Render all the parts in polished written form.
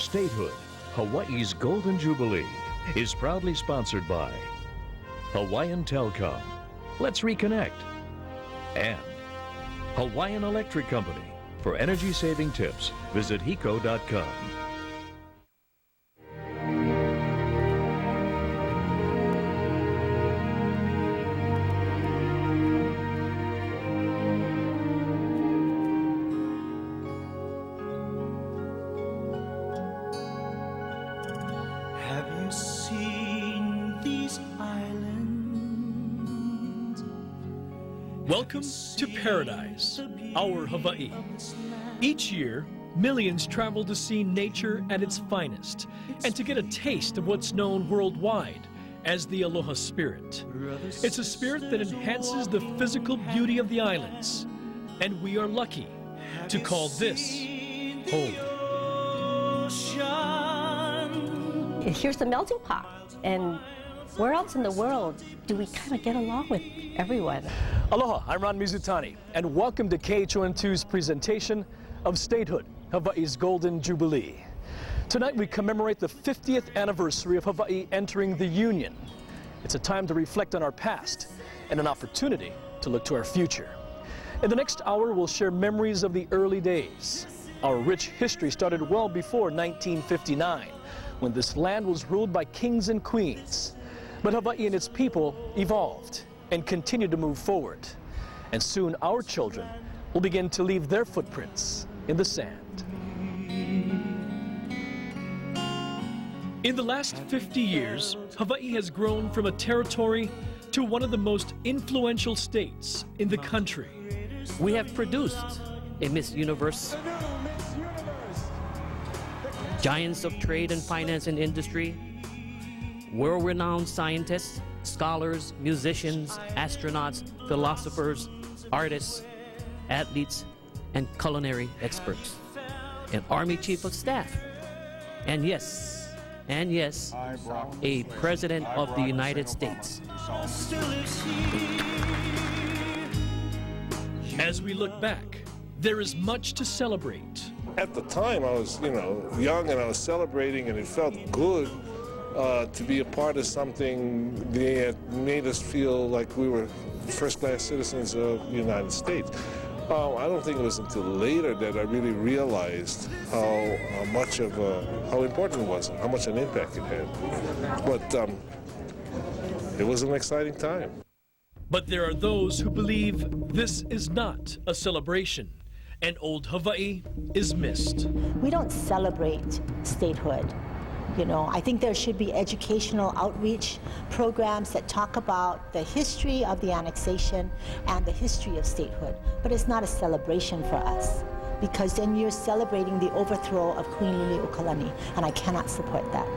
Statehood, Hawaii's Golden Jubilee, is proudly sponsored by Hawaiian Telcom, Let's Reconnect, and Hawaiian Electric Company. For energy-saving tips, visit hiko.com. Have you seen these islands? Welcome to paradise, our Hawaii. Each year, millions travel to see nature at its finest and to get a taste of what's known worldwide as the Aloha Spirit. It's a spirit that enhances the physical beauty of the islands, and we are lucky to call this home. Here's the melting pot, and where else in the world do we kind of get along with everyone? Aloha, I'm Ron Mizutani, and welcome to KHON2's presentation of Statehood, Hawaii's Golden Jubilee. Tonight we commemorate the 50th anniversary of Hawaii entering the Union. It's a time to reflect on our past and an opportunity to look to our future. In the next hour, we'll share memories of the early days. Our rich history started well before 1959, when this land was ruled by kings and queens. But Hawaii and its people evolved and continued to move forward. And soon our children will begin to leave their footprints in the sand. In the last 50 years, Hawaii has grown from a territory to one of the most influential states in the country. We have produced a Miss Universe, giants of trade and finance and industry, world-renowned scientists, scholars, musicians, astronauts, philosophers, artists, athletes, and culinary experts, an Army Chief of Staff, and yes, a President of the United States. As we look back, there is much to celebrate. At the time, I was, young, and I was celebrating, and it felt good to be a part of something that made us feel like we were first-class citizens of the United States. I don't think it was until later that I really realized how important it was, how much an impact it had. But it was an exciting time. But there are those who believe this is not a celebration, and old Hawaii is missed. We don't celebrate statehood. I think there should be educational outreach programs that talk about the history of the annexation and the history of statehood. But it's not a celebration for us, because then you're celebrating the overthrow of Queen Liliuokalani, and I cannot support that.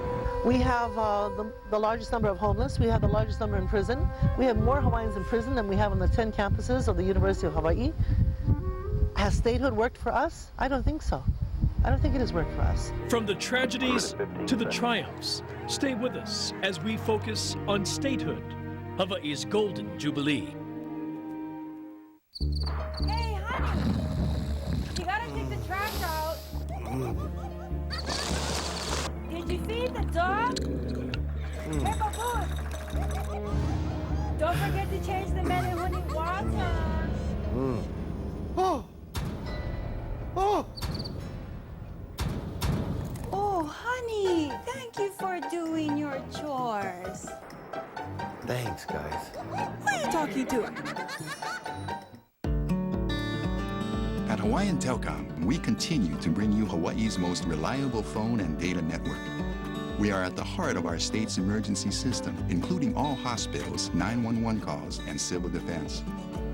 We have the largest number of homeless. We have the largest number in prison. We have more Hawaiians in prison than we have on the 10 campuses of the University of Hawaii. Has statehood worked for us? I don't think so. I don't think it has worked for us. From the tragedies to the triumphs, stay with us as we focus on statehood, Hawaii's Golden Jubilee. Hey, honey! You gotta take the trash out. Did you feed the dog? Hey, Baboon! Don't forget to change the melihuni water. Oh! Oh! Oh, honey, thank you for doing your chores. Thanks, guys. Who are you talking to? At Hawaiian Telcom, we continue to bring you Hawaii's most reliable phone and data network. We are at the heart of our state's emergency system, including all hospitals, 911 calls, and civil defense.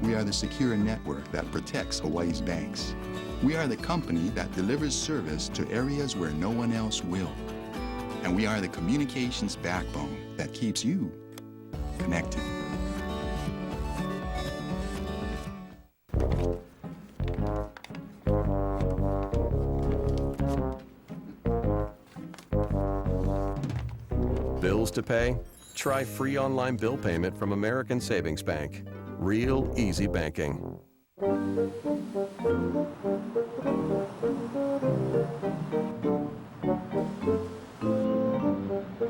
We are the secure network that protects Hawaii's banks. We are the company that delivers service to areas where no one else will. And we are the communications backbone that keeps you connected. Bills to pay? Try free online bill payment from American Savings Bank. Real easy banking.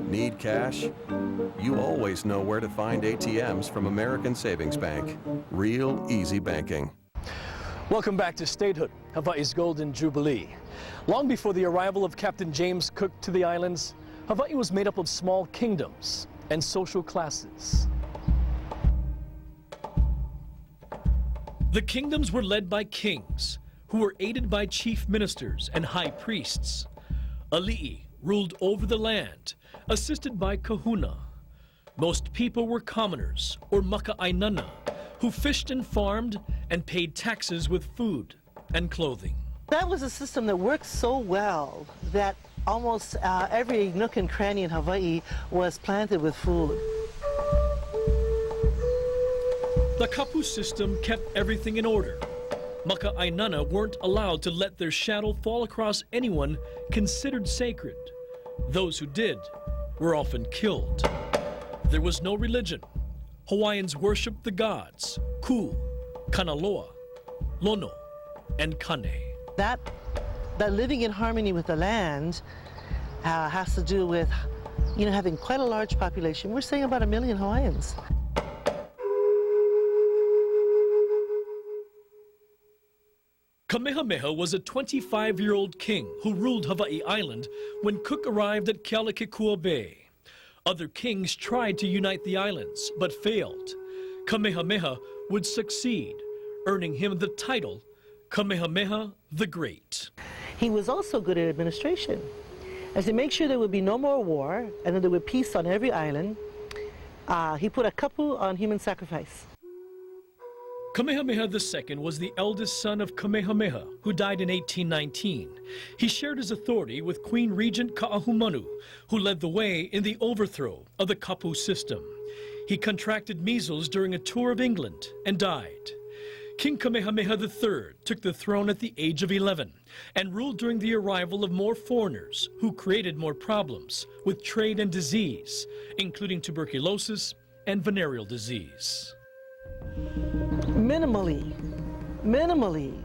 Need cash? You always know where to find ATMs from American Savings Bank. Real easy banking. Welcome back to Statehood, Hawaii's Golden Jubilee. Long before the arrival of Captain James Cook to the islands, Hawaii was made up of small kingdoms and social classes. The kingdoms were led by kings, who were aided by chief ministers and high priests. Ali'i ruled over the land, assisted by kahuna. Most people were commoners, or maka'ainana, who fished and farmed and paid taxes with food and clothing. That was a system that worked so well that almost every nook and cranny in Hawaii was planted with food. The kapu system kept everything in order. Maka'ainana weren't allowed to let their shadow fall across anyone considered sacred. Those who did were often killed. There was no religion. Hawaiians worshiped the gods, Ku, Kanaloa, Lono, and Kane. That living in harmony with the land has to do with, having quite a large population. We're saying about 1 million Hawaiians. Kamehameha was a 25-year-old king who ruled Hawaii Island when Cook arrived at Kealakekua Bay. Other kings tried to unite the islands, but failed. Kamehameha would succeed, earning him the title Kamehameha the Great. He was also good at administration. As to make sure there would be no more war and that there would be peace on every island, he put a kapu on human sacrifice. Kamehameha II was the eldest son of Kamehameha, who died in 1819. He shared his authority with Queen Regent Ka'ahumanu, who led the way in the overthrow of the kapu system. He contracted measles during a tour of England and died. King Kamehameha III took the throne at the age of 11 and ruled during the arrival of more foreigners who created more problems with trade and disease, including tuberculosis and venereal disease. Minimally,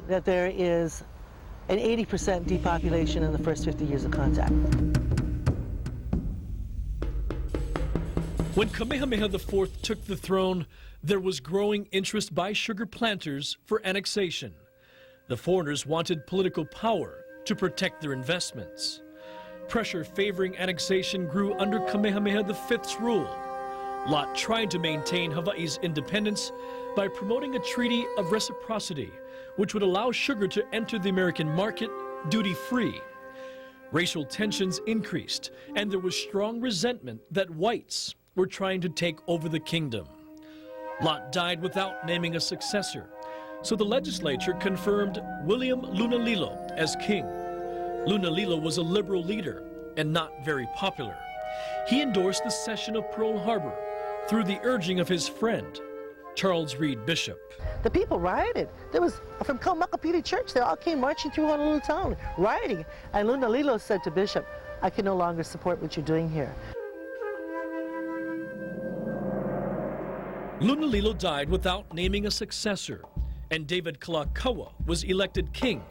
that there is an 80% depopulation in the first 50 years of contact. When Kamehameha IV took the throne, there was growing interest by sugar planters for annexation. The foreigners wanted political power to protect their investments. Pressure favoring annexation grew under Kamehameha V's rule. Lot tried to maintain Hawaii's independence by promoting a treaty of reciprocity, which would allow sugar to enter the American market duty-free. Racial tensions increased, and there was strong resentment that whites were trying to take over the kingdom. Lot died without naming a successor, so the legislature confirmed William Lunalilo as king. Lunalilo was a liberal leader and not very popular. He endorsed the cession of Pearl Harbor through the urging of his friend, Charles Reed Bishop. The people rioted. There was, from Kaumakapiti Church, they all came marching through Honolulu town, rioting. And Lunalilo said to Bishop, I can no longer support what you're doing here. Lunalilo died without naming a successor, and David Kalakaua was elected king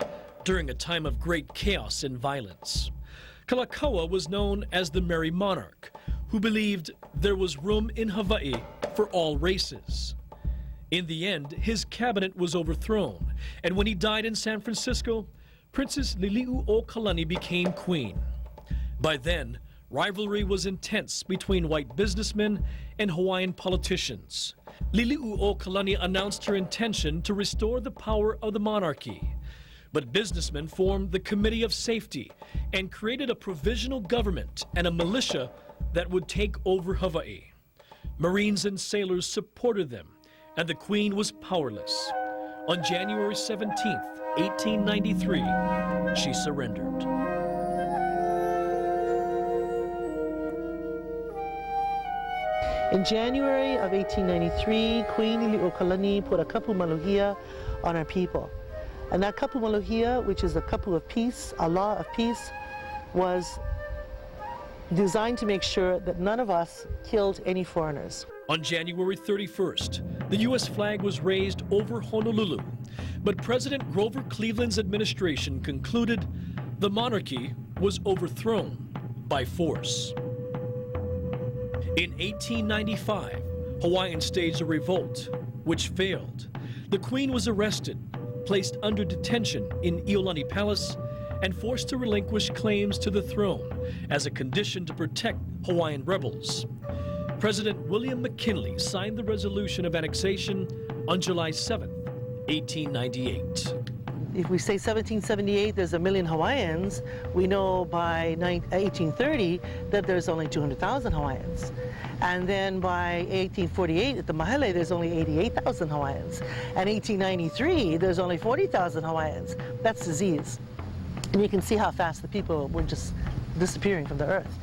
during a time of great chaos and violence. Kalakaua was known as the Merry Monarch, who believed there was room in Hawaii for all races. In the end, his cabinet was overthrown, and when he died in San Francisco, Princess Liliuokalani became queen. By then, rivalry was intense between white businessmen and Hawaiian politicians. Liliuokalani announced her intention to restore the power of the monarchy, but businessmen formed the Committee of Safety and created a provisional government and a militia that would take over Hawaii. Marines and sailors supported them, and the Queen was powerless. On January 17th, 1893, she surrendered. In January of 1893, Queen Liliuokalani put a kapu maluhia on our people. And that kapu maluhia, which is a kapu of peace, a law of peace, was designed to make sure that none of us killed any foreigners. On January 31st, the U.S. flag was raised over Honolulu, but President Grover Cleveland's administration concluded the monarchy was overthrown by force. In 1895, Hawaiians staged a revolt, which failed. The Queen was arrested, placed under detention in Iolani Palace, and forced to relinquish claims to the throne as a condition to protect Hawaiian rebels. President William McKinley signed the resolution of annexation on July 7, 1898. If we say 1778, there's 1 million Hawaiians, we know by 1830 that there's only 200,000 Hawaiians. And then by 1848, at the Mahele, there's only 88,000 Hawaiians. And 1893, there's only 40,000 Hawaiians. That's disease. And you can see how fast the people were just disappearing from the earth.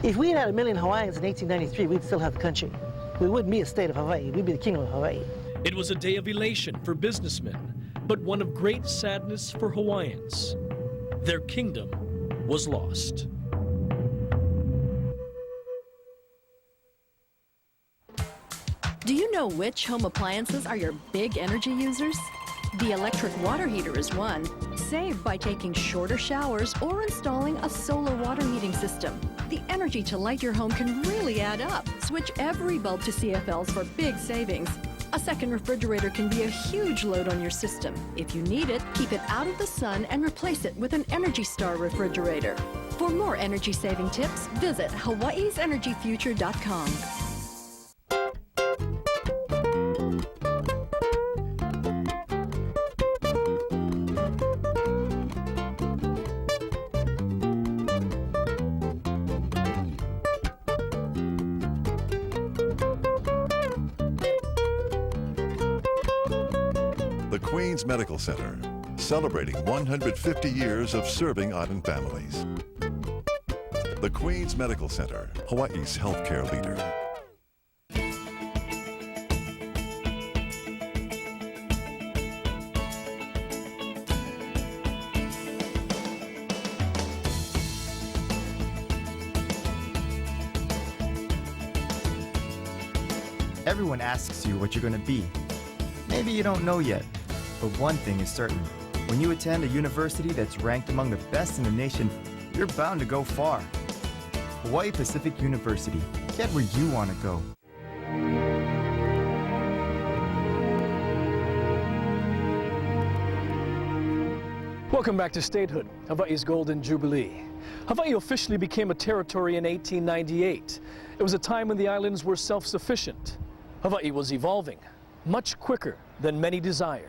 If we had 1 million Hawaiians in 1893, we'd still have the country. We wouldn't be a state of Hawaii, we'd be the kingdom of Hawaii. It was a day of elation for businessmen, but one of great sadness for Hawaiians. Their kingdom was lost. Do you know which home appliances are your big energy users? The electric water heater is one. Save by taking shorter showers or installing a solar water heating system. The energy to light your home can really add up. Switch every bulb to CFLs for big savings. A second refrigerator can be a huge load on your system. If you need it, keep it out of the sun and replace it with an Energy Star refrigerator. For more energy-saving tips, visit hawaiisenergyfuture.com. The Queens Medical Center, celebrating 150 years of serving Auden families. The Queens Medical Center, Hawaii's healthcare leader. Everyone asks you what you're going to be. Maybe you don't know yet, but one thing is certain. When you attend a university that's ranked among the best in the nation, you're bound to go far. Hawaii Pacific University. Get where you want to go. Welcome back to Statehood, Hawaii's Golden Jubilee. Hawaii officially became a territory in 1898. It was a time when the islands were self-sufficient. Hawaii was evolving much quicker than many desired.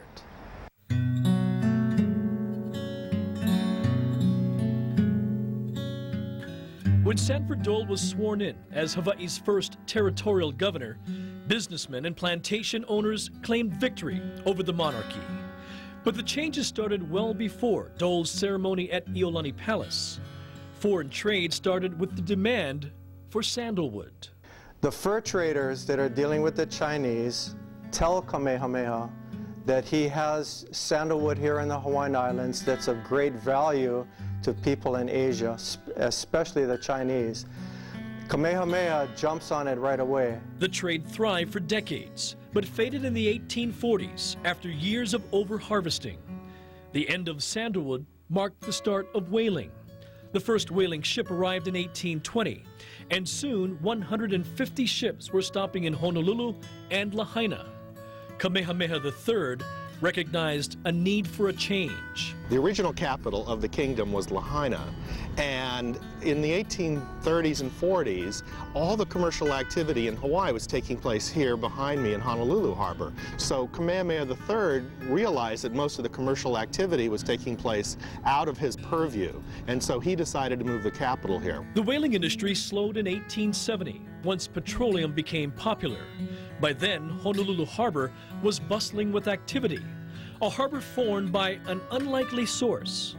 When Sanford Dole was sworn in as Hawaii's first territorial governor, businessmen and plantation owners claimed victory over the monarchy. But the changes started well before Dole's ceremony at Iolani Palace. Foreign trade started with the demand for sandalwood. The fur traders that are dealing with the Chinese tell Kamehameha that he has sandalwood here in the Hawaiian Islands that's of great value to people in Asia, especially the Chinese. Kamehameha jumps on it right away. The trade thrived for decades, but faded in the 1840s after years of over-harvesting. The end of sandalwood marked the start of whaling. The first whaling ship arrived in 1820, and soon 150 ships were stopping in Honolulu and Lahaina. Kamehameha III recognized a need for a change. The original capital of the kingdom was Lahaina, and in the 1830s and 40s, all the commercial activity in Hawaii was taking place here behind me in Honolulu Harbor. So Kamehameha III realized that most of the commercial activity was taking place out of his purview, and so he decided to move the capital here. The whaling industry slowed in 1870, once petroleum became popular. By then, Honolulu Harbor was bustling with activity, a harbor formed by an unlikely source,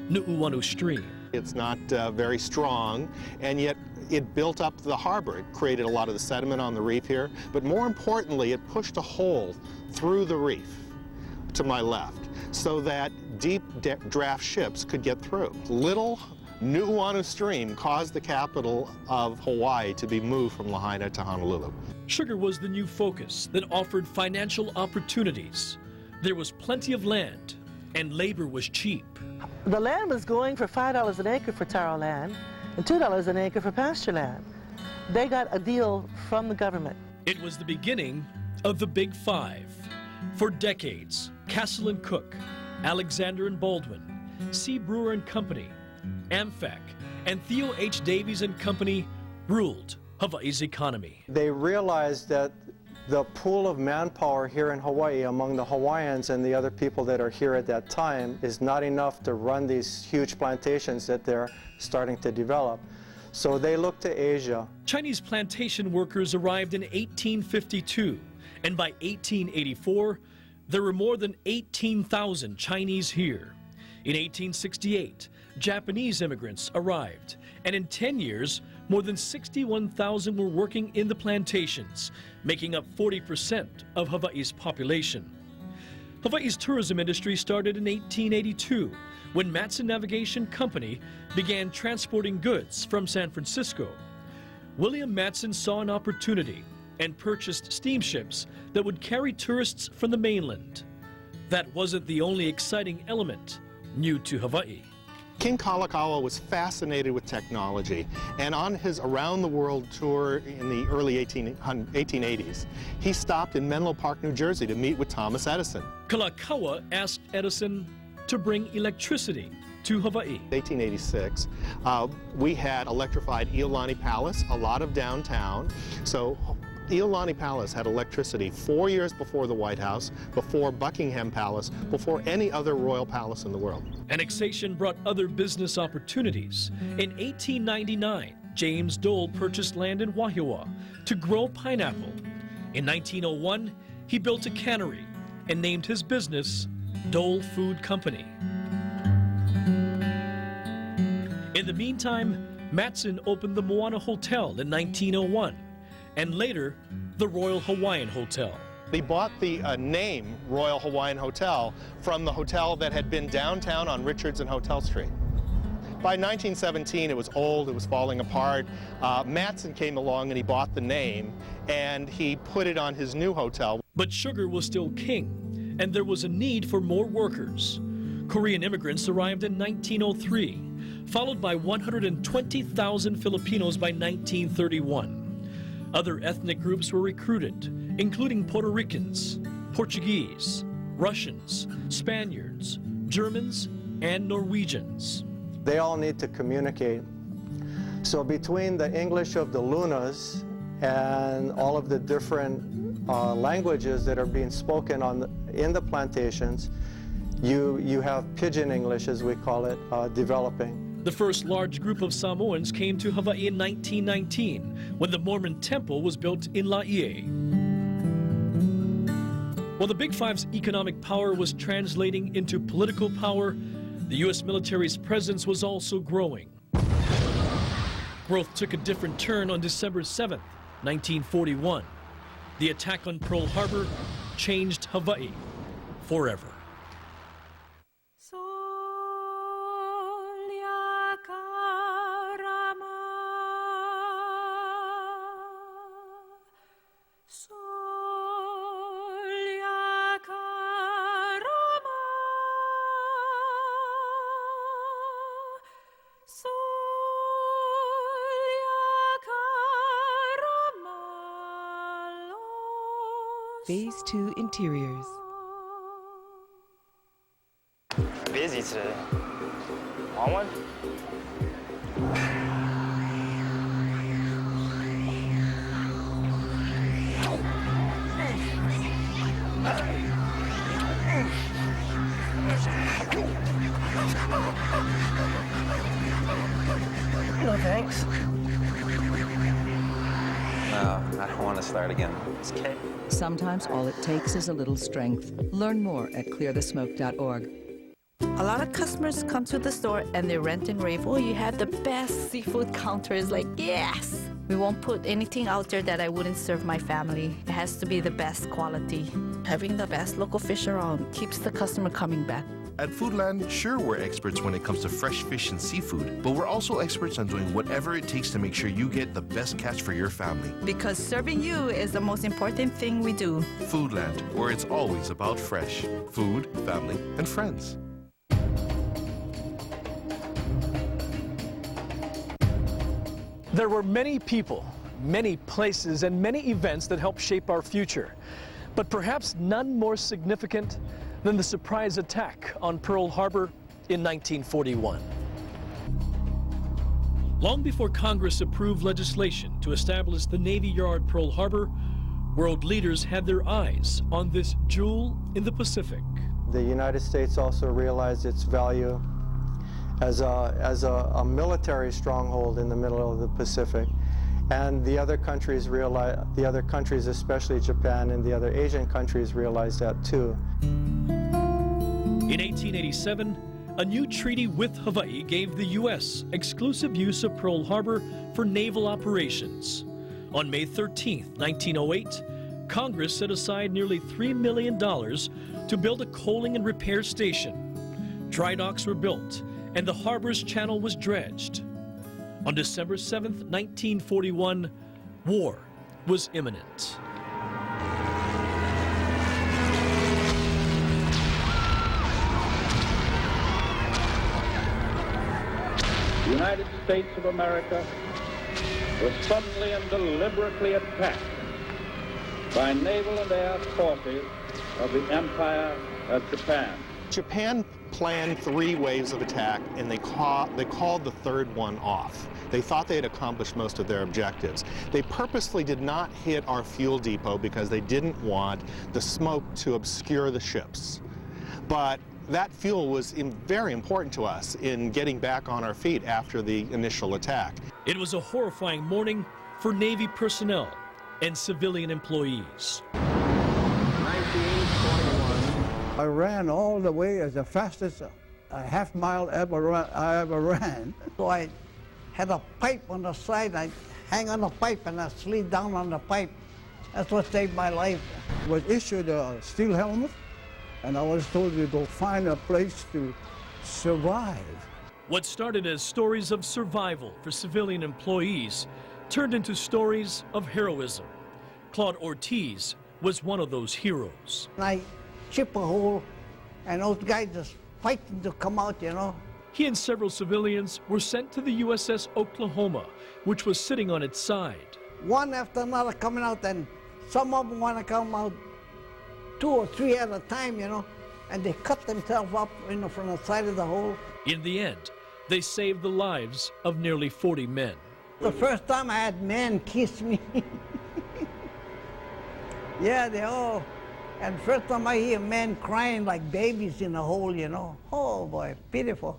Nu'uanu Stream. It's not very strong, and yet it built up the harbor. It created a lot of the sediment on the reef here, but more importantly, it pushed a hole through the reef to my left so that deep draft ships could get through. Little Nu'uanu Stream caused the capital of Hawaii to be moved from Lahaina to Honolulu. Sugar was the new focus that offered financial opportunities. There was plenty of land And labor was cheap. The land was going for $5 an acre for taro land and $2 an acre for pasture land. They got a deal from the government. It was the beginning of the Big Five. For decades, Castle and Cook, Alexander and Baldwin, C. Brewer and Company, AmFac, and Theo H. Davies and Company ruled Hawaii's economy. They realized that the pool of manpower here in Hawaii among the Hawaiians and the other people that are here at that time is not enough to run these huge plantations that they're starting to develop. So they looked to Asia. Chinese plantation workers arrived in 1852, and by 1884, there were more than 18,000 Chinese here. In 1868, Japanese immigrants arrived, and in 10 years, more than 61,000 were working in the plantations, making up 40% of Hawaii's population. Hawaii's tourism industry started in 1882, when Matson Navigation Company began transporting goods from San Francisco. William Matson saw an opportunity and purchased steamships that would carry tourists from the mainland. That wasn't the only exciting element new to Hawaii. King Kalakaua was fascinated with technology, and on his around-the-world tour in the early 1880s, he stopped in Menlo Park, New Jersey to meet with Thomas Edison. Kalakaua asked Edison to bring electricity to Hawaii. 1886, we had electrified Iolani Palace, a lot of downtown. So Iolani Palace had electricity 4 years before the White House, before Buckingham Palace, before any other royal palace in the world. Annexation brought other business opportunities. In 1899, James Dole purchased land in Wahiawa to grow pineapple. In 1901, he built a cannery and named his business Dole Food Company. In the meantime, Matson opened the Moana Hotel in 1901, and later, the Royal Hawaiian Hotel. They bought the name Royal Hawaiian Hotel from the hotel that had been downtown on Richards and Hotel Street. By 1917, it was old, it was falling apart. Matson came along and he bought the name, and he put it on his new hotel. But sugar was still king, and there was a need for more workers. Korean immigrants arrived in 1903, followed by 120,000 Filipinos by 1931. Other ethnic groups were recruited, including Puerto Ricans, Portuguese, Russians, Spaniards, Germans, and Norwegians. They all need to communicate. So between the English of the Lunas and all of the different languages that are being spoken in the plantations, you have Pidgin English, as we call it, developing. The first large group of Samoans came to Hawaii in 1919, when the Mormon temple was built in Laie. While the Big Five's economic power was translating into political power, the U.S. military's presence was also growing. Growth took a different turn on December 7, 1941. The attack on Pearl Harbor changed Hawaii forever. Phase 2 Interiors. Busy today. Want one? No thanks. No, I don't want to start again. It's okay. Sometimes all it takes is a little strength. Learn more at clearthesmoke.org. A lot of customers come to the store and they rant and rave, oh, you have the best seafood counter. It's like, yes! We won't put anything out there that I wouldn't serve my family. It has to be the best quality. Having the best local fish around keeps the customer coming back. At Foodland, sure, we're experts when it comes to fresh fish and seafood, but we're also experts on doing whatever it takes to make sure you get the best catch for your family. Because serving you is the most important thing we do. Foodland, where it's always about fresh food, family, and friends. There were many people, many places, and many events that helped shape our future, but perhaps none more significant than the surprise attack on Pearl Harbor in 1941. Long before Congress approved legislation to establish the Navy Yard Pearl Harbor, world leaders had their eyes on this jewel in the Pacific. The United States also realized its value as a military stronghold in the middle of the Pacific. And the other countries especially Japan and the other Asian countries, realized that too. In 1887, a new treaty with Hawaii gave the U.S. exclusive use of Pearl Harbor for naval operations. On May 13, 1908, Congress set aside nearly $3 million to build a coaling and repair station. Dry docks were built, and the harbor's channel was dredged. On December 7, 1941, war was imminent. The United States of America was suddenly and deliberately attacked by naval and air forces of the Empire of Japan. Japan planned 3 waves of attack, and they called the third one off. They thought they had accomplished most of their objectives. They purposely did not hit our fuel depot because they didn't want the smoke to obscure the ships. But that fuel was very important to us in getting back on our feet after the initial attack. It was a horrifying morning for Navy personnel and civilian employees. I ran all the way as the fastest half mile I ever ran. So I had a pipe on the side. I hang on the pipe and I slid down on the pipe. That's what saved my life. I was issued a steel helmet, and I was told to go find a place to survive. What started as stories of survival for civilian employees turned into stories of heroism. Claude Ortiz was one of those heroes. I chip a hole, and those guys just fighting to come out, you know. He and several civilians were sent to the USS Oklahoma, which was sitting on its side. One after another coming out, and some of them want to come out 2 or 3 at a time, you know, and they cut themselves up, you know, from the side of the hole. In the end, they saved the lives of nearly 40 men. The first time I had men kiss me. Yeah, they all. And first time I hear men crying like babies in a hole, you know. Oh boy, pitiful.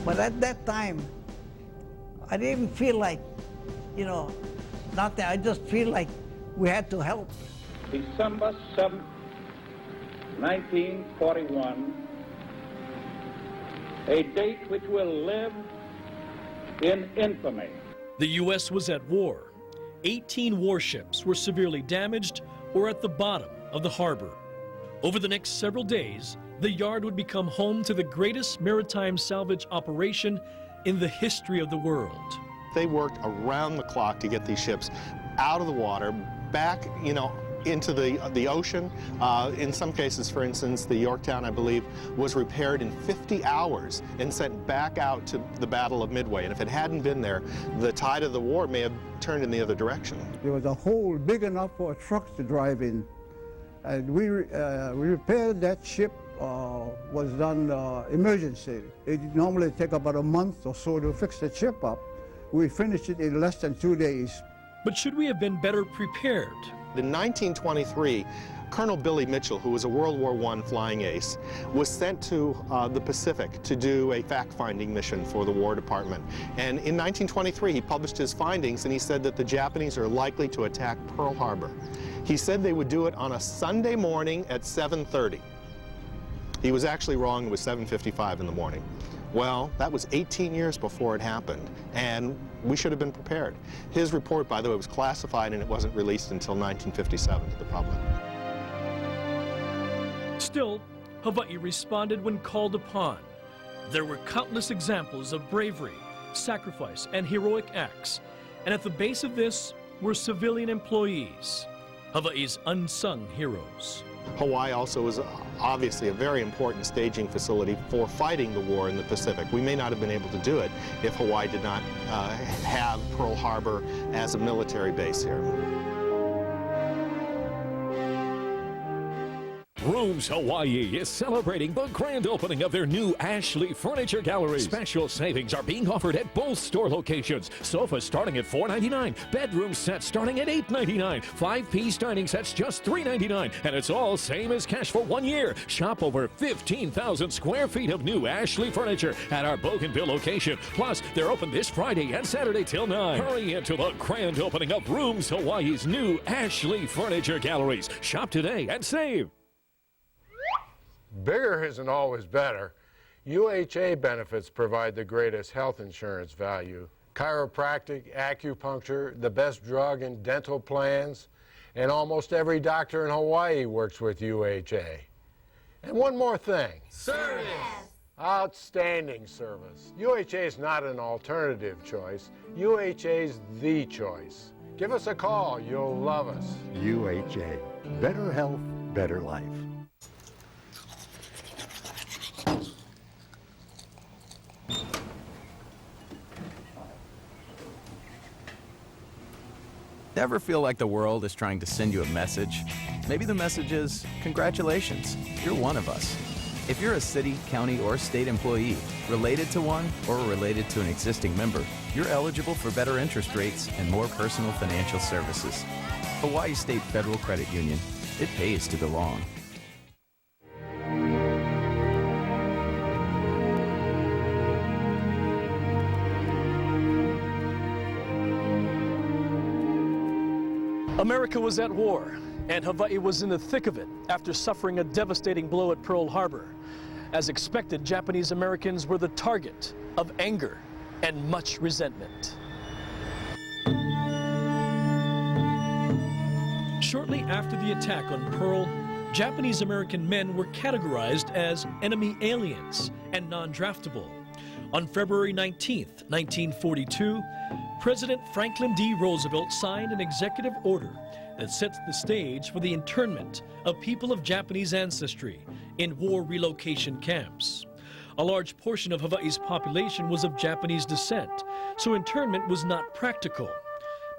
But at that time, I didn't feel like, you know, nothing. I just feel like we had to help. December 7th, 1941, a date which will live in infamy. The U.S. was at war. 18 warships were severely damaged or at the bottom of the harbor. Over the next several days, the yard would become home to the greatest maritime salvage operation in the history of the world. They worked around the clock to get these ships out of the water, back, you know, into the ocean. In some cases, for instance, the Yorktown, I believe, was repaired in 50 hours and sent back out to the Battle of Midway. And if it hadn't been there, the tide of the war may have turned in the other direction. There was a hole big enough for a truck to drive in. And we repaired that ship, was done emergency. It normally take about a month or so to fix the ship up. We finished it in less than 2 days. But should we have been better prepared? In 1923, Colonel Billy Mitchell, who was a World War I flying ace, was sent to the Pacific to do a fact-finding mission for the War Department. And in 1923, he published his findings, and he said that the Japanese are likely to attack Pearl Harbor. He said they would do it on a Sunday morning at 7:30. He was actually wrong. It was 7:55 in the morning. Well, that was 18 years before it happened, and we should have been prepared. His report, by the way, was classified, and it wasn't released until 1957 to the public. Still, Hawaii responded when called upon. There were countless examples of bravery, sacrifice, and heroic acts, and at the base of this were civilian employees, Hawaii's unsung heroes. Hawaii also is obviously a very important staging facility for fighting the war in the Pacific. We may not have been able to do it if Hawaii did not have Pearl Harbor as a military base here. Rooms Hawaii is celebrating the grand opening of their new Ashley Furniture Gallery. Special savings are being offered at both store locations. Sofas starting at $4.99, bedroom sets starting at $8.99, 5-piece dining sets just $3.99, and it's all same as cash for 1 year. Shop over 15,000 square feet of new Ashley furniture at our Bougainville location. Plus, they're open this Friday and Saturday till 9. Hurry into the grand opening of Rooms Hawaii's new Ashley Furniture Galleries. Shop today and save. Bigger isn't always better. UHA benefits provide the greatest health insurance value. Chiropractic, acupuncture, the best drug and dental plans, and almost every doctor in Hawaii works with UHA. And one more thing. Service! Outstanding service. UHA is not an alternative choice. UHA is the choice. Give us a call. You'll love us. UHA. Better health, better life. Ever feel like the world is trying to send you a message? Maybe the message is, congratulations, you're one of us. If you're a city, county, or state employee, related to one, or related to an existing member, you're eligible for better interest rates and more personal financial services. Hawaii State Federal Credit Union. It pays to belong. America was at war, and Hawaii was in the thick of it after suffering a devastating blow at Pearl Harbor. As expected, Japanese Americans were the target of anger and much resentment. Shortly after the attack on Pearl, Japanese American men were categorized as enemy aliens and non-draftable. On February 19, 1942, President Franklin D. Roosevelt signed an executive order that sets the stage for the internment of people of Japanese ancestry in war relocation camps. A large portion of Hawaii's population was of Japanese descent, so internment was not practical.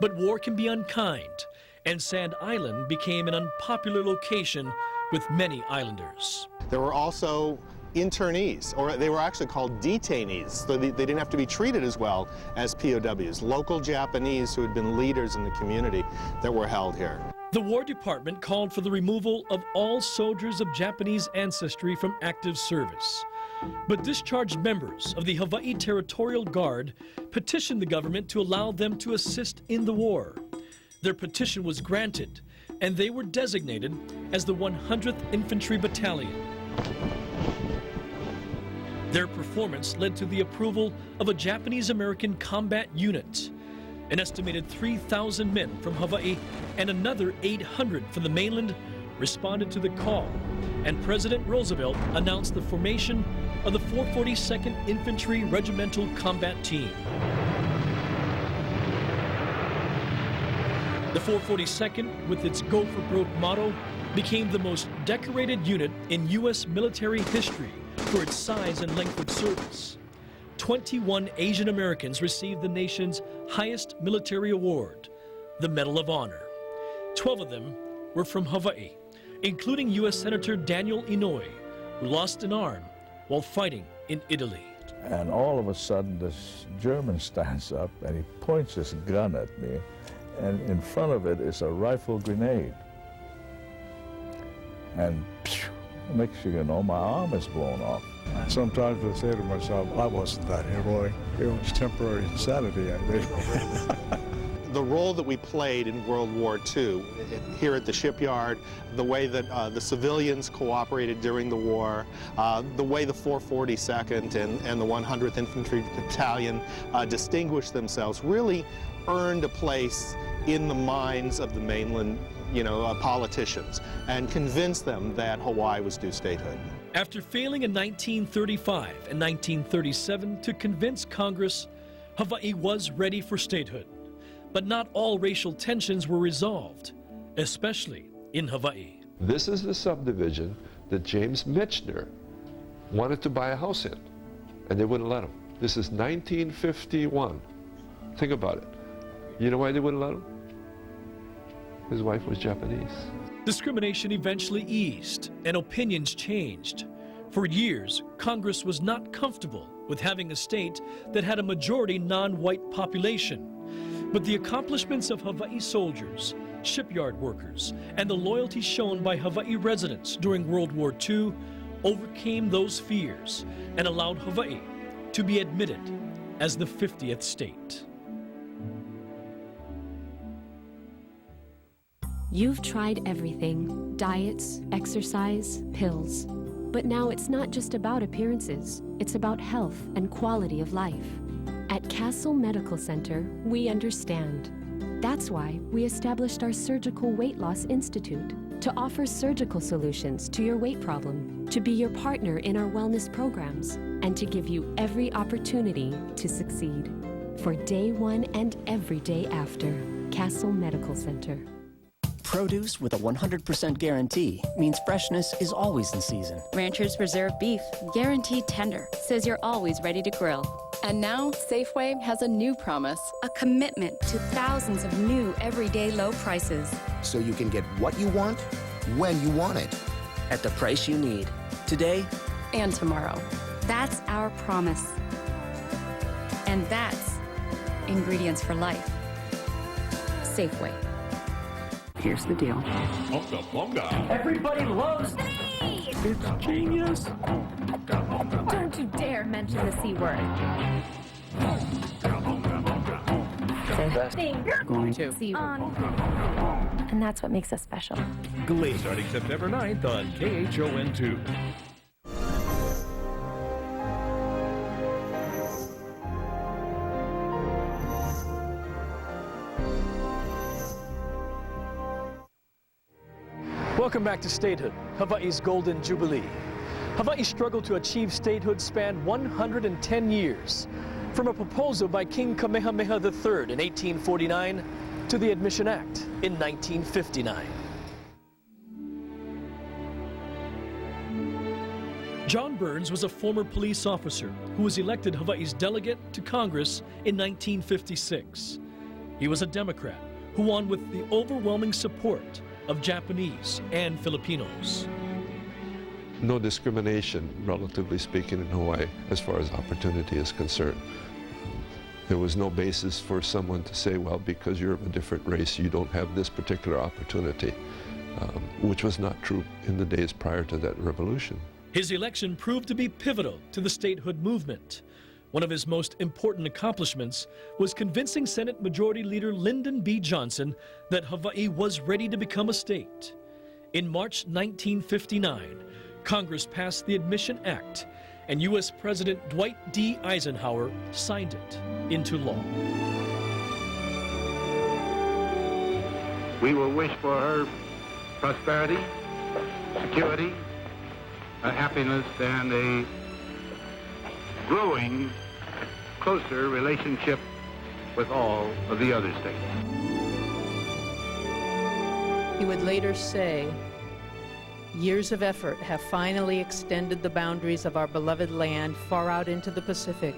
But war can be unkind, and Sand Island became an unpopular location with many islanders. There were also internees, or they were actually called detainees, so they didn't have to be treated as well as POWs, local Japanese who had been leaders in the community that were held here. The War Department called for the removal of all soldiers of Japanese ancestry from active service. But discharged members of the Hawaii Territorial Guard petitioned the government to allow them to assist in the war. Their petition was granted, and they were designated as the 100th Infantry Battalion. Their performance led to the approval of a Japanese-American combat unit. An estimated 3,000 men from Hawaii and another 800 from the mainland responded to the call, and President Roosevelt announced the formation of the 442nd Infantry Regimental Combat Team. The 442nd, with its Go for Broke motto, became the most decorated unit in U.S. military history for its size and length of service. 21 Asian Americans received the nation's highest military award, the Medal of Honor. 12 of them were from Hawaii, including U.S. Senator Daniel Inouye, who lost an arm while fighting in Italy. And all of a sudden, this German stands up and he points his gun at me, and in front of it is a rifle grenade. And next thing you know, my arm is blown off. Sometimes I say to myself, I wasn't that heroic. It was temporary insanity, I think. The role that we played in World War II here at the shipyard, the way that the civilians cooperated during the war, the way the 442nd and the 100th Infantry Battalion distinguished themselves really earned a place in the minds of the mainland politicians and convince them that Hawaii was due statehood. After failing in 1935 and 1937 to convince Congress, Hawaii was ready for statehood. But not all racial tensions were resolved, especially in Hawaii. This is the subdivision that James Michener wanted to buy a house in, and they wouldn't let him. This is 1951. Think about it. You know why they wouldn't let him? His wife was Japanese. Discrimination eventually eased and opinions changed. For years, Congress was not comfortable with having a state that had a majority non-white population. But the accomplishments of Hawaii soldiers, shipyard workers, and the loyalty shown by Hawaii residents during World War II overcame those fears and allowed Hawaii to be admitted as the 50th state. You've tried everything: diets, exercise, pills. But now it's not just about appearances, it's about health and quality of life. At Castle Medical Center, we understand. That's why we established our Surgical Weight Loss Institute to offer surgical solutions to your weight problem, to be your partner in our wellness programs, and to give you every opportunity to succeed. For day one and every day after, Castle Medical Center. Produce with a 100% guarantee means freshness is always in season. Rancher's Reserve Beef, guaranteed tender, says you're always ready to grill. And now, Safeway has a new promise, a commitment to thousands of new everyday low prices. So you can get what you want, when you want it. At the price you need, today and tomorrow. That's our promise. And that's ingredients for life. Safeway. Here's the deal. Everybody loves me! It's genius. Don't you dare mention the C word. You're going to. And that's what makes us special. Starting September 9th on KHON2. Welcome back to Statehood, Hawaii's Golden Jubilee. Hawaii's struggle to achieve statehood spanned 110 years, from a proposal by King Kamehameha III in 1849 to the Admission Act in 1959. John Burns was a former police officer who was elected Hawaii's delegate to Congress in 1956. He was a Democrat who won with the overwhelming support of Japanese and Filipinos. No discrimination, relatively speaking, in Hawaii as far as opportunity is concerned. There was no basis for someone to say, well, because you're of a different race, you don't have this particular opportunity, which was not true in the days prior to that revolution. His election proved to be pivotal to the statehood movement. One of his most important accomplishments was convincing Senate Majority Leader Lyndon B. Johnson that Hawaii was ready to become a state. In March 1959, Congress passed the Admission Act, and U.S. President Dwight D. Eisenhower signed it into law. We will wish for her prosperity, security, happiness, and a growing, closer relationship with all of the other states. He would later say, years of effort have finally extended the boundaries of our beloved land far out into the Pacific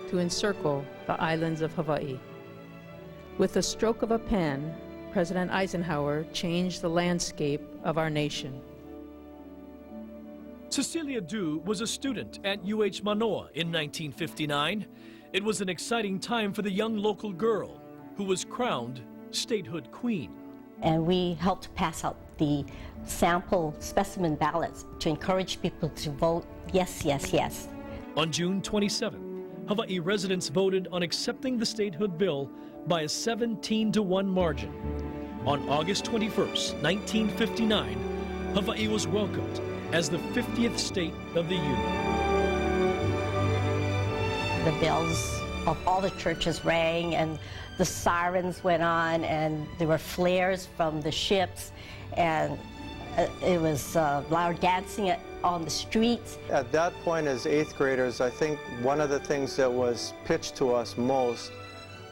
to encircle the islands of Hawaii. With the stroke of a pen, President Eisenhower changed the landscape of our nation. Cecilia Dew was a student at UH Manoa in 1959. It was an exciting time for the young local girl who was crowned statehood queen. And we helped pass out the sample specimen ballots to encourage people to vote yes, yes, yes. On June 27, Hawaii residents voted on accepting the statehood bill by a 17-to-1 margin. On August 21st, 1959, Hawaii was welcomed as the 50th state of the Union. The bells of all the churches rang, and the sirens went on, and there were flares from the ships, and it was loud dancing on the streets. At that point, as 8th graders, I think one of the things that was pitched to us most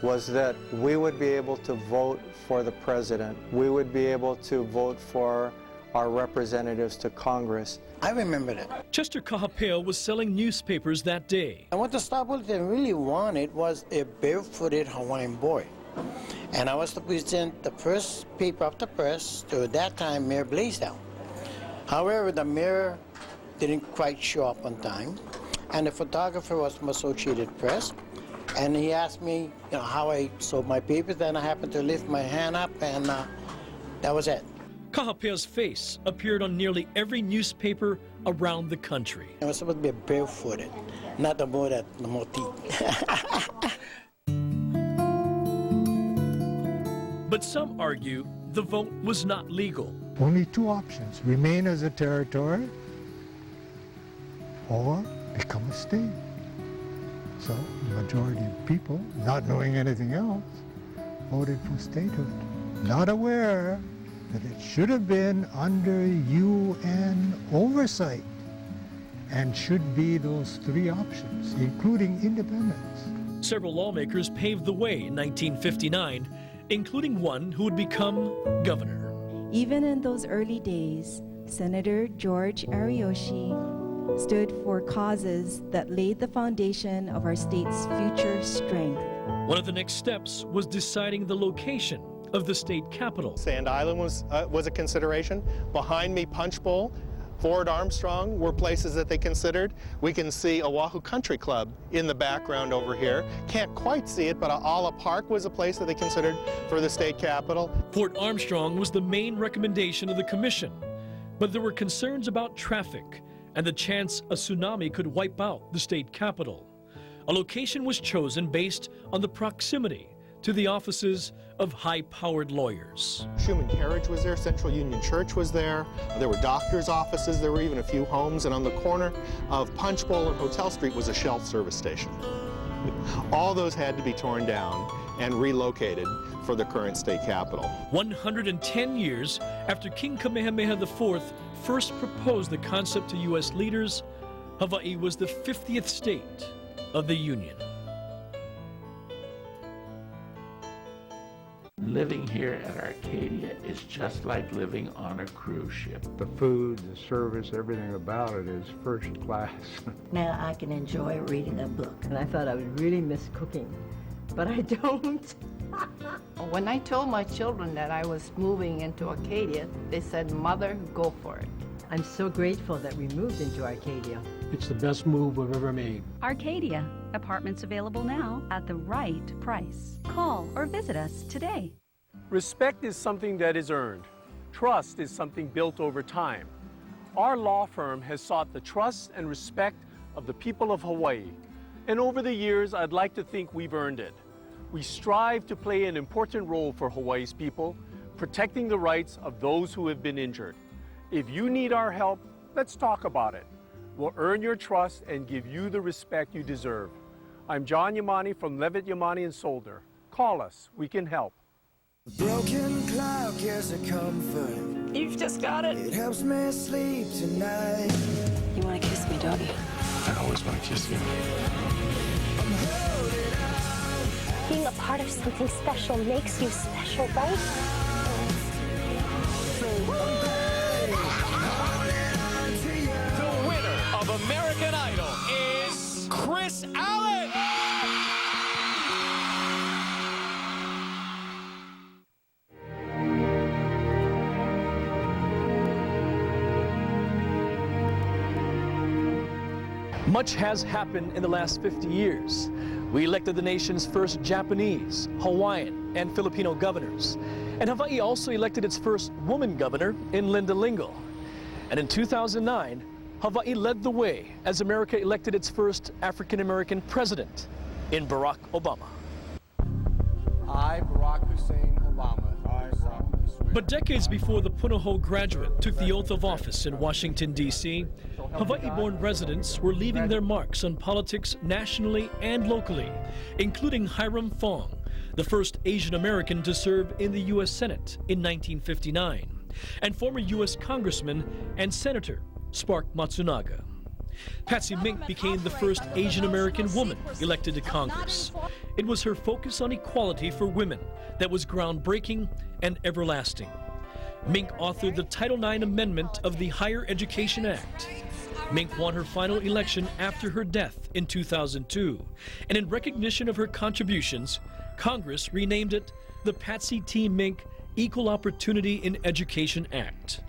was that we would be able to vote for the president. We would be able to vote for our representatives to Congress. I remember that. Chester Kahapeo was selling newspapers that day. And what the Star Bulletin really wanted was a barefooted Hawaiian boy. And I was to present the first paper of the press to, at that time, Mayor Blaisdell. However, the mayor didn't quite show up on time, and the photographer was from Associated Press, and he asked me, how I sold my papers. Then I happened to lift my hand up, and that was it. Kahapea's face appeared on nearly every newspaper around the country. I was supposed to be barefooted, not the more that the moti. But some argue the vote was not legal. Only two options: remain as a territory or become a state. So the majority of people, not knowing anything else, voted for statehood, not aware that it should have been under UN oversight and should be those three options, including independence. Several lawmakers paved the way in 1959, including one who would become governor. Even in those early days, Senator George Ariyoshi stood for causes that laid the foundation of our state's future strength. One of the next steps was deciding the location of the state capitol. Sand Island was a consideration. Behind me, Punch Bowl, Fort Armstrong were places that they considered. We can see Oahu Country Club in the background over here. Can't quite see it, but Ala Park was a place that they considered for the state capitol. Fort Armstrong was the main recommendation of the commission, but there were concerns about traffic and the chance a tsunami could wipe out the state capitol. A location was chosen based on the proximity to the offices of high-powered lawyers. Schumann Carriage was there, Central Union Church was there, there were doctors' offices, there were even a few homes, and on the corner of Punch Bowl and Hotel Street was a Shell service station. All those had to be torn down and relocated for the current state capitol. 110 years after King Kamehameha IV first proposed the concept to U.S. leaders, Hawaii was the 50th state of the Union. Living here at Arcadia is just like living on a cruise ship. The food, the service, everything about it is first class. Now I can enjoy reading a book. And I thought I would really miss cooking, but I don't. When I told my children that I was moving into Arcadia, they said, "Mother, go for it." I'm so grateful that we moved into Arcadia. It's the best move we've ever made. Arcadia. Apartments available now at the right price. Call or visit us today. Respect is something that is earned. Trust is something built over time. Our law firm has sought the trust and respect of the people of Hawaii. And over the years, I'd like to think we've earned it. We strive to play an important role for Hawaii's people, protecting the rights of those who have been injured. If you need our help, let's talk about it. We'll earn your trust and give you the respect you deserve. I'm John Yamani from Levitt, Yamani & Solder. Call us. We can help. Broken cloud gives a comfort. You've just got it. It helps me sleep tonight. You want to kiss me, don't you? I always want to kiss you. Being a part of something special makes you special, right? The winner of American Idol is Chris Allen! Much has happened in the last 50 years. We elected the nation's first Japanese, Hawaiian, and Filipino governors. And Hawaii also elected its first woman governor in Linda Lingle. And in 2009, Hawaii led the way as America elected its first African-American president in Barack Obama. I, Barack Hussein Obama. But decades before the Punahou graduate took the oath of office in Washington, D.C., Hawaii-born residents were leaving their marks on politics nationally and locally, including Hiram Fong, the first Asian American to serve in the U.S. Senate in 1959, and former U.S. Congressman and Senator Spark Matsunaga. Patsy Mink became the first Asian American woman elected to Congress. It was her focus on equality for women that was groundbreaking and everlasting. Mink authored the Title IX Amendment of the Higher Education Act. Mink won her final election after her death in 2002, and in recognition of her contributions, Congress renamed it the Patsy T. Mink Equal Opportunity in Education Act.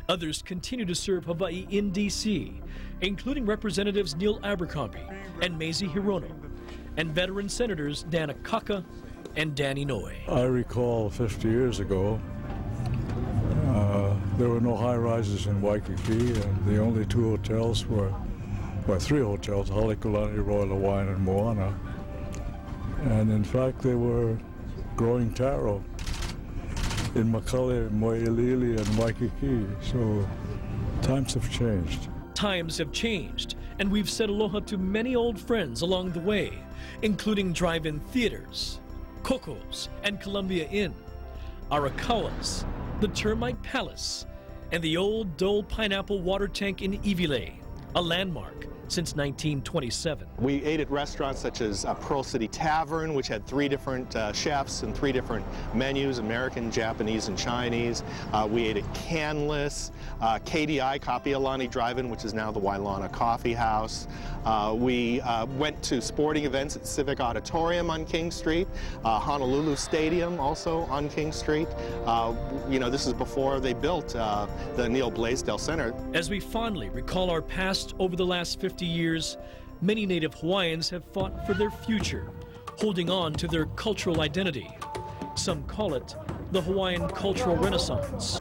Others continue to serve Hawaii in D.C., including Representatives Neil Abercrombie and Mazie Hirono, and veteran Senators Dan Akaka and Danny Noe. I recall 50 years ago, there were no high-rises in Waikiki, and the only two hotels were, well, three hotels, Halekulani, Royal Hawaiian, and Moana. And in fact, they were growing taro in Makale, Moeilili, and Waikiki, so times have changed. Times have changed, and we've said aloha to many old friends along the way, including drive-in theaters, Coco's and Columbia Inn, Arakawa's, the Termite Palace, and the old Dole Pineapple Water Tank in Iwilei, a landmark since 1927. We ate at restaurants such as Pearl City Tavern, which had 3 different chefs and 3 different menus, American, Japanese, and Chinese. We ate at Canlis, KDI, Kapi'olani Drive-In, which is now the Wailana Coffee House. We went to sporting events at Civic Auditorium on King Street, Honolulu Stadium also on King Street. You know, this is before they built the Neil Blaisdell Center. As we fondly recall our past over the last 50 years, many Native Hawaiians have fought for their future, holding on to their cultural identity. Some call it the Hawaiian Cultural Renaissance.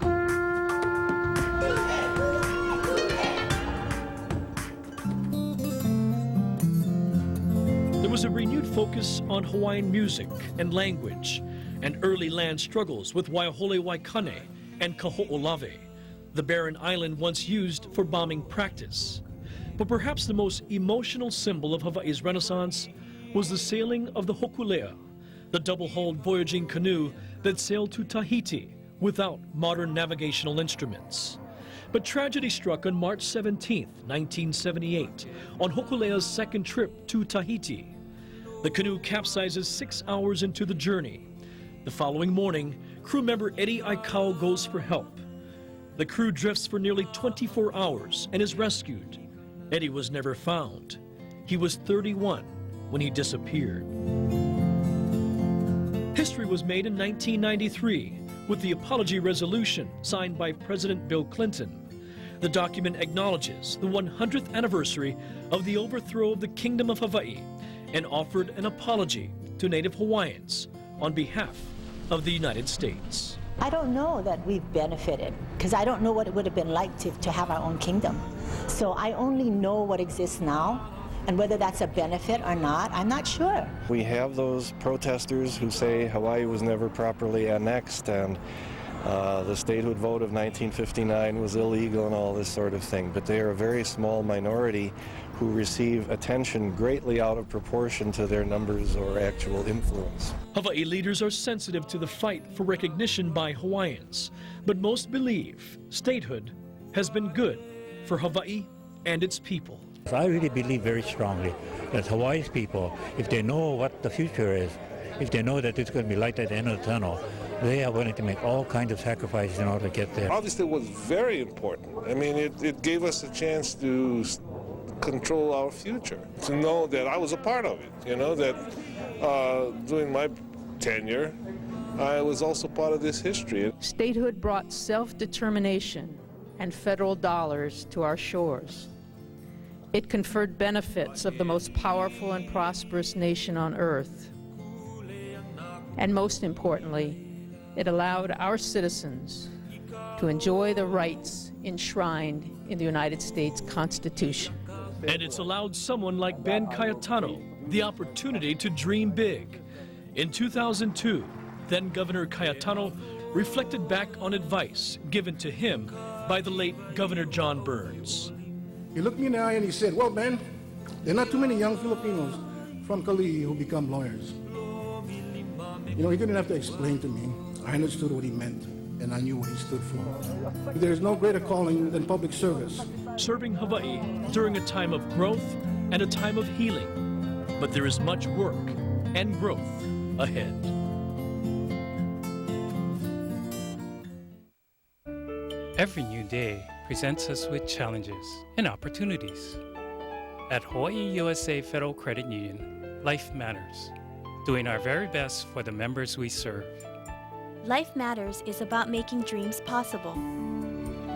There was a renewed focus on Hawaiian music and language, and early land struggles with Waiahole Waikane and Kaho'olawe, the barren island once used for bombing practice. But perhaps the most emotional symbol of Hawaii's Renaissance was the sailing of the Hokulea, the double-hulled voyaging canoe that sailed to Tahiti without modern navigational instruments. But tragedy struck on March 17, 1978, on Hokulea's second trip to Tahiti. The canoe capsizes 6 hours into the journey. The following morning, crew member Eddie Aikau goes for help. The crew drifts for nearly 24 hours and is rescued. Eddie was never found. He was 31 when he disappeared. History was made in 1993 with the apology resolution signed by President Bill Clinton. The document acknowledges the 100th anniversary of the overthrow of the Kingdom of Hawaii and offered an apology to Native Hawaiians on behalf of the United States. I don't know that we've benefited, because I don't know what it would have been like to have our own kingdom. So I only know what exists now, and whether that's a benefit or not, I'm not sure. We have those protesters who say Hawaii was never properly annexed, and the statehood vote of 1959 was illegal and all this sort of thing. But they are a very small minority who receive attention greatly out of proportion to their numbers or actual influence. Hawaii leaders are sensitive to the fight for recognition by Hawaiians, but most believe statehood has been good for Hawaii and its people. I really believe very strongly that Hawaii's people, if they know what the future is, if they know that it's going to be light at the end of the tunnel, they are willing to make all kinds of sacrifices in order to get there. Obviously, it was very important. I mean, it gave us a chance to control our future, to know that I was a part of it, you know, that during my tenure, I was also part of this history. Statehood brought self-determination and federal dollars to our shores. It conferred benefits of the most powerful and prosperous nation on earth. And most importantly, it allowed our citizens to enjoy the rights enshrined in the United States Constitution. And it's allowed someone like Ben Cayetano the opportunity to dream big. In 2002, then Governor Cayetano reflected back on advice given to him by the late Governor John Burns. He looked me in the eye and he said, well, Ben, there are not too many young Filipinos from Cali who become lawyers. You know, he didn't have to explain to me. I understood what he meant, and I knew what he stood for. There is no greater calling than public service. Serving Hawaii during a time of growth and a time of healing. But there is much work and growth ahead. Every new day presents us with challenges and opportunities. At Hawaii USA Federal Credit Union, life matters, doing our very best for the members we serve. Life Matters is about making dreams possible.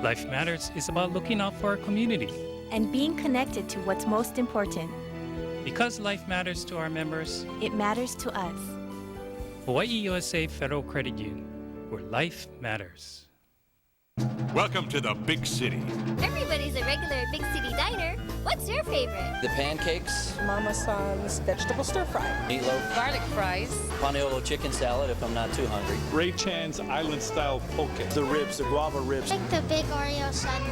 Life Matters is about looking out for our community. And being connected to what's most important. Because life matters to our members, it matters to us. Hawaii USA Federal Credit Union, where life matters. Welcome to the big city. Everybody's a regular at Big City Diner. What's your favorite? The pancakes. Mama San's vegetable stir fry. Meatloaf. Garlic fries. Paniolo chicken salad if I'm not too hungry. Ray Chan's Island Style Poke. The ribs, the guava ribs. Like the big Oreo sundae.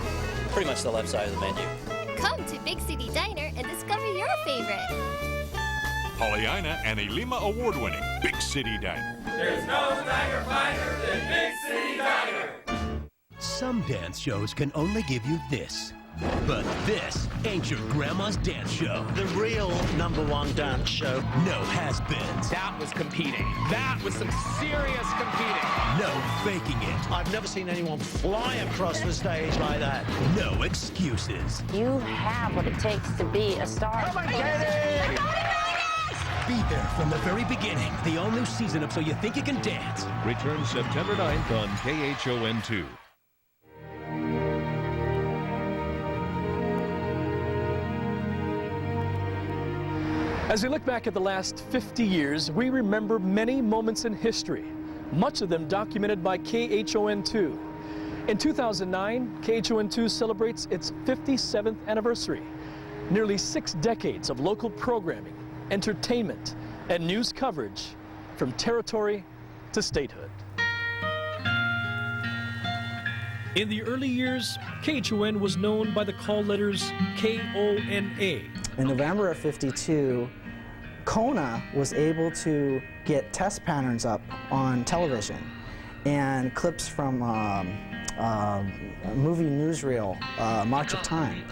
Pretty much the left side of the menu. Come to Big City Diner and discover your favorite. Pollyanna and a Lima award-winning Big City Diner. There's no diner finer than Big City Diner. Some dance shows can only give you this. But this ain't your grandma's dance show. The real #1 dance show. No has-beens. That was competing. That was some serious competing. No faking it. I've never seen anyone fly across the stage like that. No excuses. You have what it takes to be a star. Come on, Katie! Be there from the very beginning. The all-new season of So You Think You Can Dance. Returns September 9th on KHON2. As we look back at the last 50 years, we remember many moments in history, much of them documented by KHON2. In 2009, KHON2 celebrates its 57th anniversary. Nearly 6 decades of local programming, entertainment, and news coverage from territory to statehood. In the early years, KHON was known by the call letters KONA. In November of '52, Kona was able to get test patterns up on television and clips from a movie newsreel, March of Time.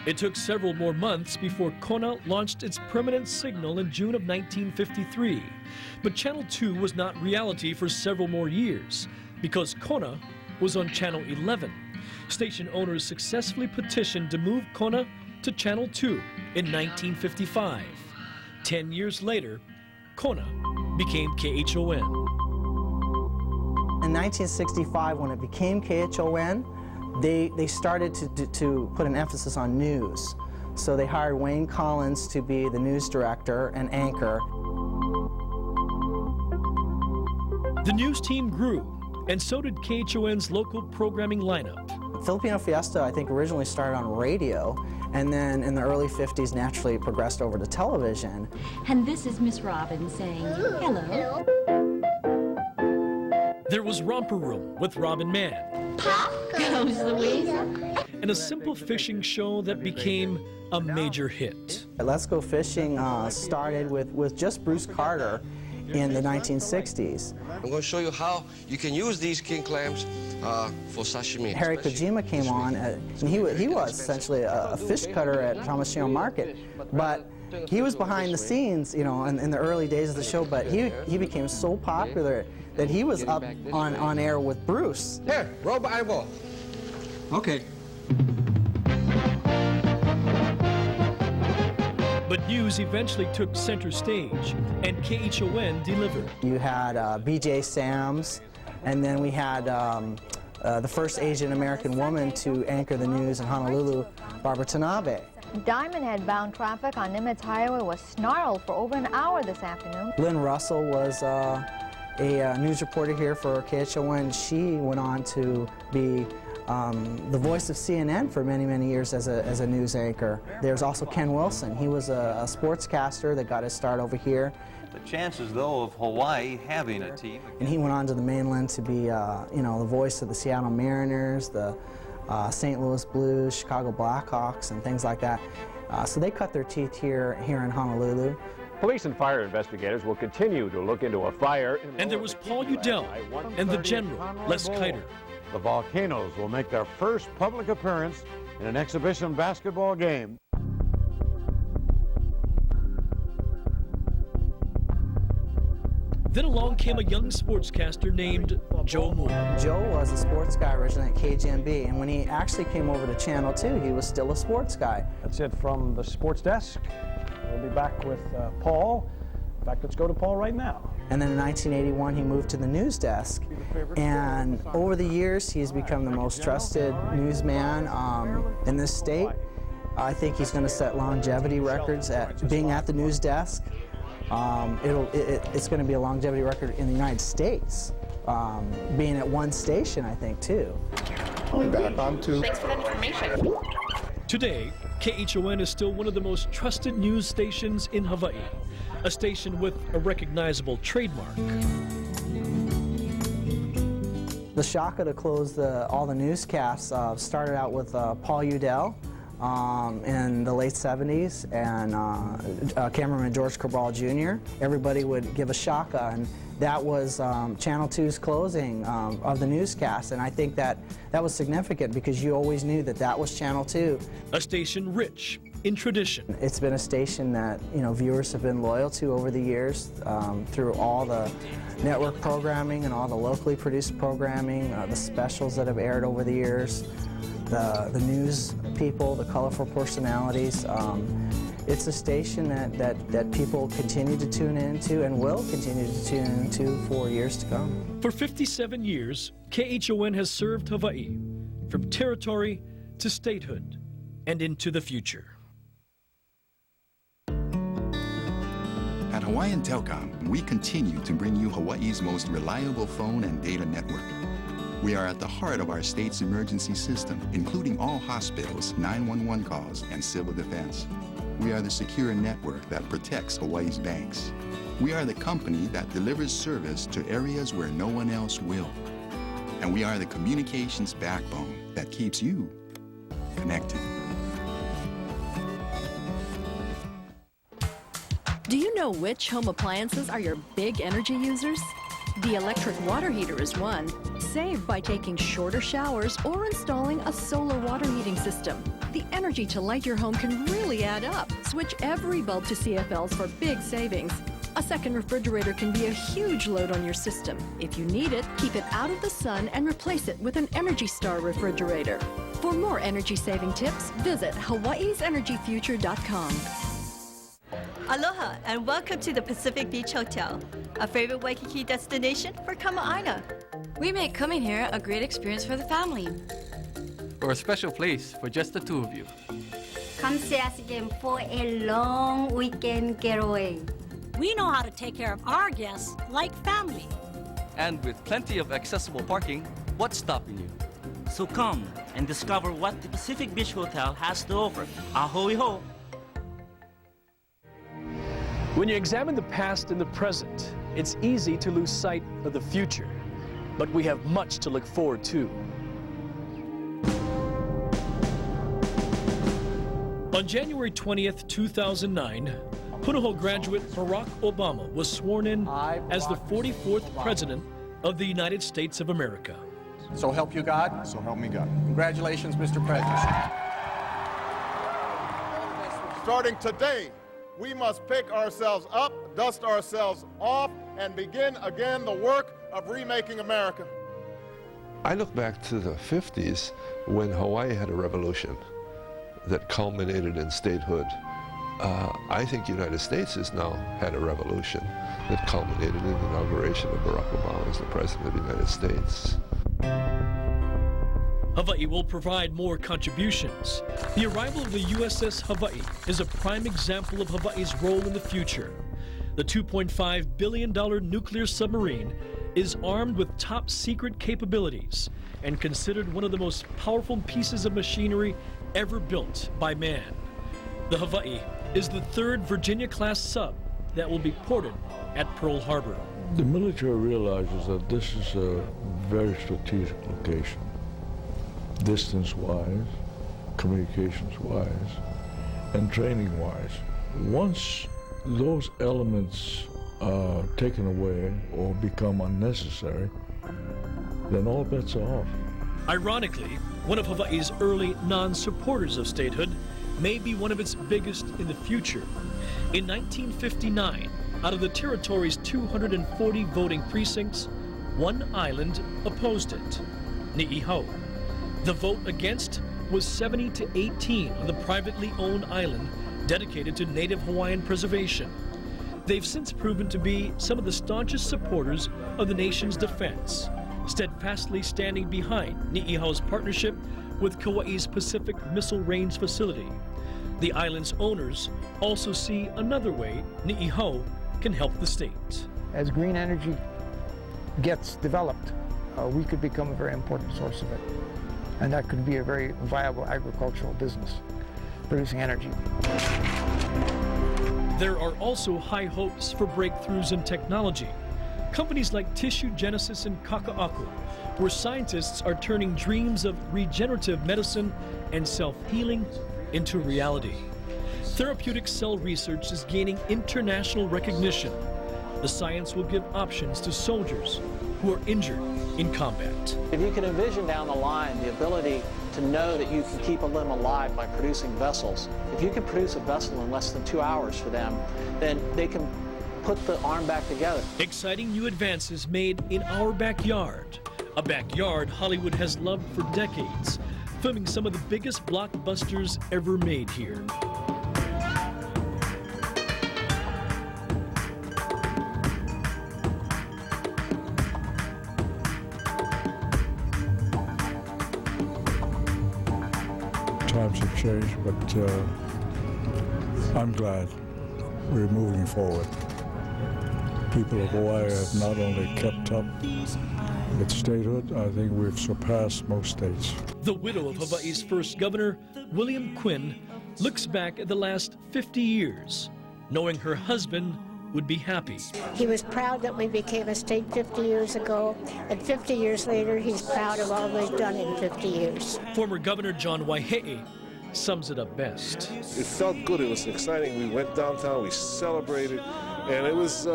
It took several more months before Kona launched its permanent signal in June of 1953. But Channel 2 was not reality for several more years because Kona was on Channel 11. Station owners successfully petitioned to move Kona to Channel 2 in 1955. 10 years later, Kona became KHON. In 1965, when it became KHON, they started to put an emphasis on news. So they hired Wayne Collins to be the news director and anchor. The news team grew, and so did KHON's local programming lineup. Filipino Fiesta, I think, originally started on radio, and then in the early 50s naturally progressed over to television. And this is Miss Robin saying hello. There was Romper Room with Robin Mann. Pop goes Louisa. And a simple fishing show that became a major hit. Let's Go Fishing started with just Bruce Carter in the 1960s. I'm going to show you how you can use these king clams for sashimi. Harry Kojima came on, and he was essentially a fish cutter at Tamashiro Market, but he was behind the scenes, you know, in the early days of the show, but he became so popular that he was up on air with Bruce. Here, roll eyeball. Okay. But news eventually took center stage, and KHON delivered. You had BJ Sams, and then we had the first Asian American woman to anchor the news in Honolulu, Barbara Tanabe. Diamond Head bound traffic on Nimitz Highway was snarled for over an hour this afternoon. Lynn Russell was a news reporter here for KHON. She went on to be the voice of CNN for many, many years as a news anchor. There's also Ken Wilson. He was a sportscaster that got his start over here. The chances, though, of Hawaii having a team. And he went on to the mainland to be, you know, the voice of the Seattle Mariners, the St. Louis Blues, Chicago Blackhawks, and things like that. So they cut their teeth here in Honolulu. Police and fire investigators will continue to look into a fire. And there was Paul Udell and the General, Les Kiter. The Volcanoes will make their first public appearance in an exhibition basketball game. Then along came a young sportscaster named Joe Moore. Joe was a sports guy originally at KGMB, and when he actually came over to Channel 2, he was still a sports guy. That's it from the sports desk. We'll be back with Paul. In fact, let's go to Paul right now. And then in 1981, he moved to the news desk. And over the years, he's become the most trusted newsman in this state. I think he's going to set longevity records at being at the news desk. It's going to be a longevity record in the United States, being at one station, I think, too. I'll be back on too. Thanks for that information. Today, KHON is still one of the most trusted news stations in Hawaii, a station with a recognizable trademark. The shaka to close all the newscasts started out with Paul Udell in the late 70s and cameraman George Cabral Jr. Everybody would give a shaka, and that was Channel 2's closing of the newscast, and I think that was significant because you always knew that was Channel 2. A station rich in tradition. It's been a station that viewers have been loyal to over the years through all the network programming and all the locally produced programming, the specials that have aired over the years, the news people, the colorful personalities. It's a station that people continue to tune into and will continue to tune into for years to come. For 57 years, KHON has served Hawaii from territory to statehood and into the future. At Hawaiian Telcom, we continue to bring you Hawaii's most reliable phone and data network. We are at the heart of our state's emergency system, including all hospitals, 911 calls, and civil defense. We are the secure network that protects Hawaii's banks. We are the company that delivers service to areas where no one else will. And we are the communications backbone that keeps you connected. Do you know which home appliances are your big energy users? The electric water heater is one. Save by taking shorter showers or installing a solar water heating system. The energy to light your home can really add up. Switch every bulb to CFLs for big savings. A second refrigerator can be a huge load on your system. If you need it, keep it out of the sun and replace it with an Energy Star refrigerator. For more energy-saving tips, visit hawaiisenergyfuture.com. Aloha and welcome to the Pacific Beach Hotel, a favorite Waikiki destination for Kama'aina. We make coming here a great experience for the family. Or a special place for just the two of you. Come see us again for a long weekend getaway. We know how to take care of our guests like family. And with plenty of accessible parking, what's stopping you? So come and discover what the Pacific Beach Hotel has to offer. Ahoy ho! When you examine the past and the present, it's easy to lose sight of the future. But we have much to look forward to. On January 20th, 2009, Punahou graduate Barack Obama was sworn in as the 44th President of the United States of America. So help you God? So help me God. Congratulations, Mr. President. Starting today, we must pick ourselves up, dust ourselves off, and begin again the work of remaking America. I look back to the 50s when Hawaii had a revolution that culminated in statehood. I think the United States has now had a revolution that culminated in the inauguration of Barack Obama as the President of the United States. Hawaii will provide more contributions. The arrival of the USS Hawaii is a prime example of Hawaii's role in the future. The $2.5 billion nuclear submarine is armed with top secret capabilities and considered one of the most powerful pieces of machinery ever built by man. The Hawaii is the third Virginia-class sub that will be ported at Pearl Harbor. The military realizes that this is a very strategic location. distance-wise, communications-wise, and training-wise. Once those elements are taken away or become unnecessary, then all bets are off. Ironically, one of Hawaii's early non-supporters of statehood may be one of its biggest in the future. In 1959, out of the territory's 240 voting precincts, one island opposed it, Ni'ihau. The vote against was 70-18 on the privately owned island dedicated to native Hawaiian preservation. They've since proven to be some of the staunchest supporters of the nation's defense, steadfastly standing behind Ni'ihau's partnership with Kauai's Pacific Missile Range facility. The island's owners also see another way Ni'ihau can help the state. As green energy gets developed, we could become a very important source of it. And that could be a very viable agricultural business, producing energy. There are also high hopes for breakthroughs in technology. Companies like Tissue Genesis in Kaka'ako, where scientists are turning dreams of regenerative medicine and self-healing into reality. Therapeutic cell research is gaining international recognition. The science will give options to soldiers who are injured in combat. If you can envision down the line the ability to know that you can keep a limb alive by producing vessels, if you can produce a vessel in less than 2 hours for them, then they can put the arm back together. Exciting new advances made in our backyard, a backyard Hollywood has loved for decades, filming some of the biggest blockbusters ever made here. Times have changed, but I'm glad we're moving forward. People of Hawaii have not only kept up with statehood, I think we've surpassed most states. The widow of Hawaii's first governor, William Quinn, looks back at the last 50 years, knowing her husband would be happy. He was proud that we became a state 50 years ago, and 50 years later, he's proud of all we've done in 50 years. Former Governor John Waihe'e sums it up best. It felt good. It was exciting. We went downtown, we celebrated, and it was,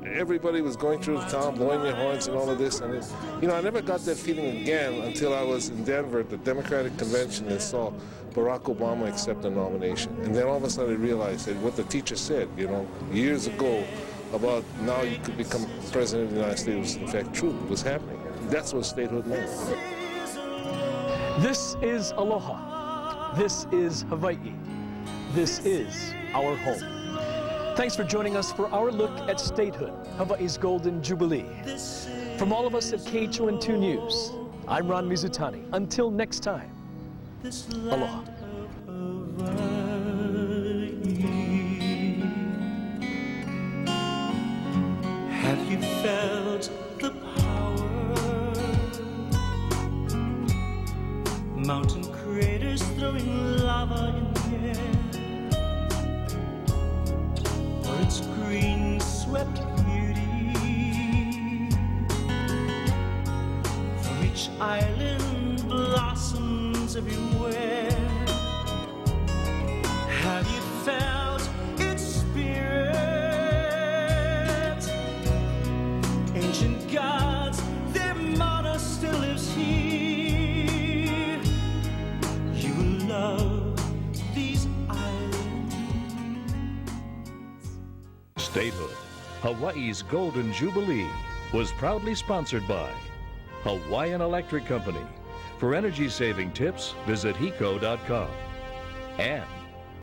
everybody was going through the town, blowing their horns and all of this. And I never got that feeling again until I was in Denver at the Democratic Convention and saw Barack Obama accept the nomination. And then all of a sudden I realized that what the teacher said, years ago about now you could become president of the United States was in fact true. It was happening. That's what statehood meant. This is Aloha. This is Hawaii. This is our home. Thanks for joining us for our look at statehood, Hawaii's Golden Jubilee. From all of us at KHON2 News, I'm Ron Mizutani. Until next time, aloha. Have you felt the power? Mountain craters throwing lava in the air, for its green swept beauty. From each island blossoms everywhere. Have you felt its spirit? Ancient gods, their motto still lives here. You will love these islands. Statehood, Hawaii's Golden Jubilee, was proudly sponsored by Hawaiian Electric Company. For energy-saving tips, visit HECO.com. And